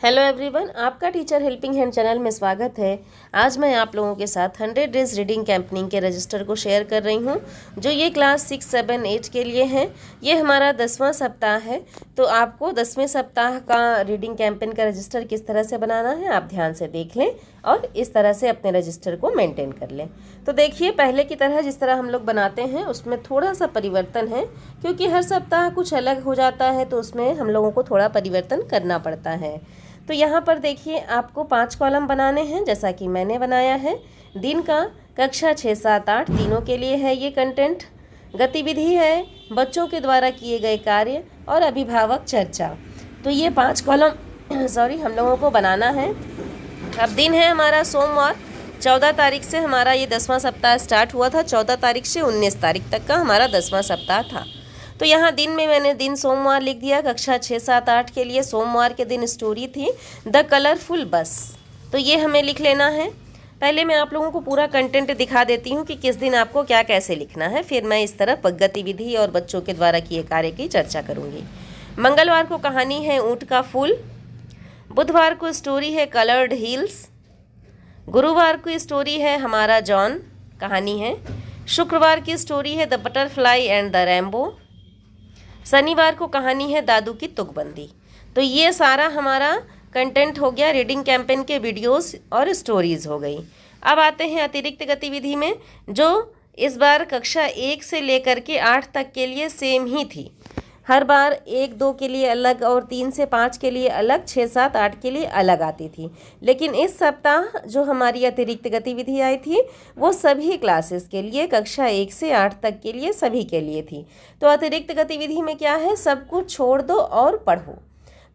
Hello everyone, आपका teacher helping hand channel में स्वागत है। आज मैं आप लोगों के साथ 100 डेज रीडिंग कैंपेनिंग के रजिस्टर को शेयर कर रही हूं, जो ये क्लास 6, 7, 8 के लिए है। ये हमारा 10वां सप्ताह है, तो आपको 10वें सप्ताह का रीडिंग कैंपेन का रजिस्टर किस तरह से बनाना है आप ध्यान से देख लें और इस तरह से अपने रजिस्टर को मेंटेन कर लें। तो देखिए, पहले की तरह जिस तरह हम लोग बनाते हैं उसमें थोड़ा सा परिवर्तन है, क्योंकि हर सप्ताह कुछ अलग हो जाता है, तो उसमें हम लोगों को थोड़ा परिवर्तन करना पड़ता है। तो यहाँ पर देखिए, आपको 5 कॉलम बनाने हैं जैसा कि मैंने बनाया है। दिन का कक्षा 6, 7, 8 तीनों के लिए है ये कंटेंट। गतिविधि है बच्चों के द्वारा किए गए कार्य और अभिभावक चर्चा। तो ये 5 कॉलम हम लोगों को बनाना है। अब दिन है हमारा सोमवार। 14 तारीख से हमारा ये 10वां सप्ताह स्टार्ट हुआ था। 14 तारीख से 19 तारीख तक का हमारा 10वां सप्ताह था। तो यहाँ दिन में मैंने दिन सोमवार लिख दिया। कक्षा 6, 7, 8 के लिए सोमवार के दिन स्टोरी थी द कलरफुल बस। तो ये हमें लिख लेना है। पहले मैं आप लोगों को पूरा कंटेंट दिखा देती हूँ कि किस दिन आपको क्या कैसे लिखना है, फिर मैं इस तरफ गतिविधि और बच्चों के द्वारा किए कार्य की चर्चा करूँगी। मंगलवार को कहानी है ऊँट का फूल। बुधवार को स्टोरी है कलर्ड हिल्स। गुरुवार की स्टोरी है हमारा जॉन, कहानी है। शुक्रवार की स्टोरी है the butterfly and the Rambo. शनिवार को कहानी है दादू की तुकबंदी। तो ये सारा हमारा कंटेंट हो गया, रीडिंग कैंपेन के वीडियोस और स्टोरीज हो गई। अब आते हैं अतिरिक्त गतिविधि में, जो इस बार कक्षा 1 से लेकर के 8 तक के लिए सेम ही थी। हर बार 1, 2 के लिए अलग और 3 से 5 के लिए अलग, 6, 7, 8 के लिए अलग आती थी। लेकिन इस सप्ताह जो हमारी अतिरिक्त गतिविधि आई थी वो सभी क्लासेस के लिए, कक्षा 1 से 8 तक के लिए सभी के लिए थी। तो अतिरिक्त गतिविधि में क्या है, सब कुछ छोड़ दो और पढ़ो।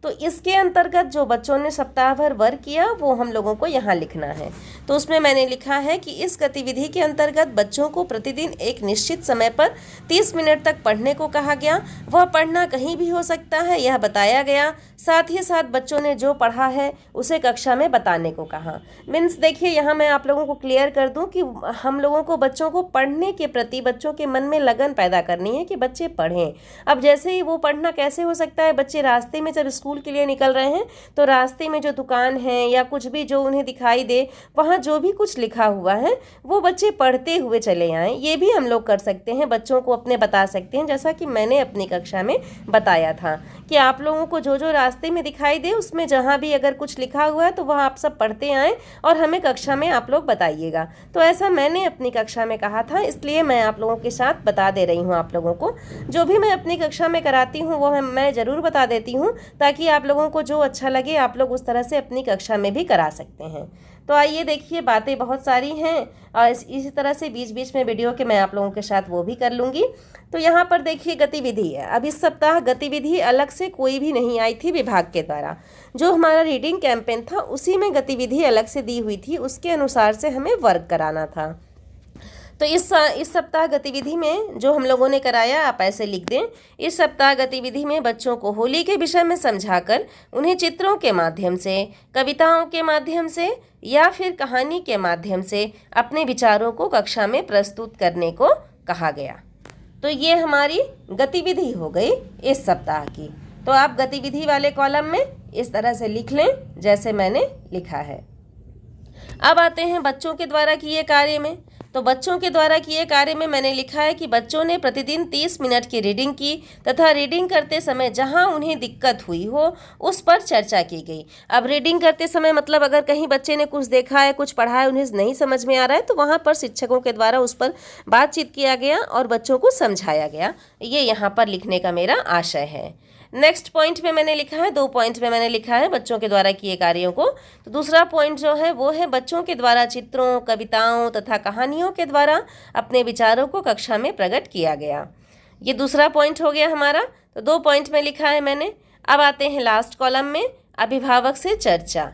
तो इसके अंतर्गत जो बच्चों ने सप्ताह भर वर्क किया वो हम लोगों को यहाँ लिखना है। तो उसमें मैंने लिखा है कि इस गतिविधि के अंतर्गत बच्चों को प्रतिदिन एक निश्चित समय पर 30 मिनट तक पढ़ने को कहा गया। वह पढ़ना कहीं भी हो सकता है, यह बताया गया। साथ ही साथ बच्चों ने जो पढ़ा है उसे कक्षा में बताने को कहा। मीन्स देखिए, यहाँ मैं आप लोगों को क्लियर कर दूँ कि हम लोगों को बच्चों को पढ़ने के प्रति बच्चों के मन में लगन पैदा करनी है कि बच्चे पढ़ें। अब जैसे ही वो पढ़ना कैसे हो सकता है, बच्चे रास्ते में जब स्कूल के लिए निकल रहे हैं तो रास्ते में जो दुकान है या कुछ भी जो उन्हें दिखाई दे, वहाँ जो भी कुछ लिखा हुआ है वो बच्चे पढ़ते हुए चले आएँ। ये भी हम लोग कर सकते हैं, बच्चों को अपने बता सकते हैं, जैसा कि मैंने अपनी कक्षा में बताया था कि आप लोगों को जो जो रास्ते में दिखाई दे उसमें जहाँ भी अगर कुछ लिखा हुआ है तो वह आप सब पढ़ते आएँ और हमें कक्षा में आप लोग बताइएगा। तो ऐसा मैंने अपनी कक्षा में कहा था, इसलिए मैं आप लोगों के साथ बता दे रही हूँ। आप लोगों को जो भी मैं अपनी कक्षा में कराती हूँ वो मैं ज़रूर बता देती हूँ, ताकि आप लोगों को जो अच्छा लगे आप लोग उस तरह से अपनी कक्षा में भी करा सकते हैं। तो आइए देखिए, बातें बहुत सारी हैं और इसी तरह से बीच बीच में वीडियो के मैं आप लोगों के साथ वो भी कर लूँगी। तो यहाँ पर देखिए गतिविधि है। अब इस सप्ताह गतिविधि अलग से कोई भी नहीं आई थी विभाग के द्वारा। जो हमारा रीडिंग कैंपेन था उसी में गतिविधि अलग से दी हुई थी, उसके अनुसार से हमें वर्क कराना था। तो इस सप्ताह गतिविधि में जो हम लोगों ने कराया, आप ऐसे लिख दें। इस सप्ताह गतिविधि में बच्चों को होली के विषय में समझाकर उन्हें चित्रों के माध्यम से, कविताओं के माध्यम से या फिर कहानी के माध्यम से अपने विचारों को कक्षा में प्रस्तुत करने को कहा गया। तो ये हमारी गतिविधि हो गई इस सप्ताह की। तो आप गतिविधि वाले कॉलम में इस तरह से लिख लें जैसे मैंने लिखा है। अब आते हैं बच्चों के द्वारा किए कार्य में। तो बच्चों के द्वारा किए कार्य में मैंने लिखा है कि बच्चों ने प्रतिदिन 30 मिनट की रीडिंग की तथा रीडिंग करते समय जहां उन्हें दिक्कत हुई हो उस पर चर्चा की गई। अब रीडिंग करते समय मतलब अगर कहीं बच्चे ने कुछ देखा है, कुछ पढ़ा है, उन्हें नहीं समझ में आ रहा है, तो वहां पर शिक्षकों के द्वारा उस पर बातचीत किया गया और बच्चों को समझाया गया। ये यहाँ पर लिखने का मेरा आशय है। नेक्स्ट पॉइंट में मैंने लिखा है, 2 पॉइंट में मैंने लिखा है बच्चों के द्वारा किए कार्यों को। तो दूसरा पॉइंट जो है वो है बच्चों के द्वारा चित्रों, कविताओं तथा कहानियों के द्वारा अपने विचारों को कक्षा में प्रकट किया गया। ये दूसरा पॉइंट हो गया हमारा। तो 2 पॉइंट में लिखा है मैंने। अब आते हैं लास्ट कॉलम में, अभिभावक से चर्चा।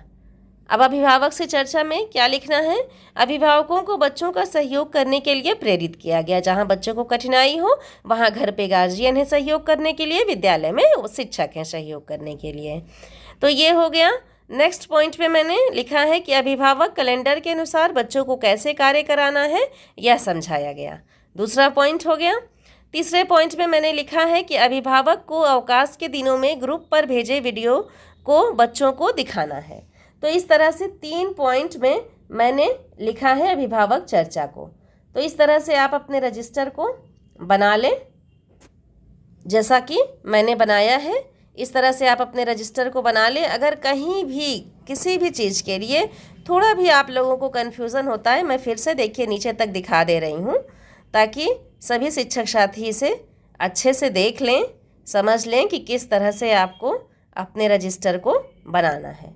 अब अभिभावक से चर्चा में क्या लिखना है, अभिभावकों को बच्चों का सहयोग करने के लिए प्रेरित किया गया। जहां बच्चों को कठिनाई हो वहां घर पे गार्जियन है सहयोग करने के लिए, विद्यालय में शिक्षक हैं सहयोग करने के लिए। तो ये हो गया। नेक्स्ट पॉइंट पे मैंने लिखा है कि अभिभावक कैलेंडर के अनुसार बच्चों को कैसे कार्य कराना है यह समझाया गया। दूसरा पॉइंट हो गया। तीसरे पॉइंट में मैंने लिखा है कि अभिभावक को अवकाश के दिनों में ग्रुप पर भेजे वीडियो को बच्चों को दिखाना है। तो इस तरह से 3 पॉइंट में मैंने लिखा है अभिभावक चर्चा को। तो इस तरह से आप अपने रजिस्टर को बना लें जैसा कि मैंने बनाया है। इस तरह से आप अपने रजिस्टर को बना लें। अगर कहीं भी किसी भी चीज़ के लिए थोड़ा भी आप लोगों को कन्फ्यूज़न होता है, मैं फिर से देखिए नीचे तक दिखा दे रही हूँ ताकि सभी शिक्षक साथी इसे अच्छे से देख लें, समझ लें कि किस तरह से आपको अपने रजिस्टर को बनाना है।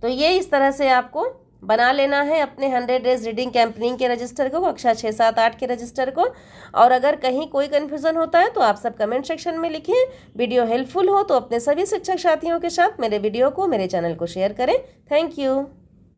तो ये इस तरह से आपको बना लेना है अपने 100 डेज रीडिंग कैंपेनिंग के रजिस्टर को, कक्षा 6, 7, 8 के रजिस्टर को। और अगर कहीं कोई कन्फ्यूज़न होता है तो आप सब कमेंट सेक्शन में लिखें। वीडियो हेल्पफुल हो तो अपने सभी शिक्षक साथियों के साथ मेरे वीडियो को, मेरे चैनल को शेयर करें। Thank you.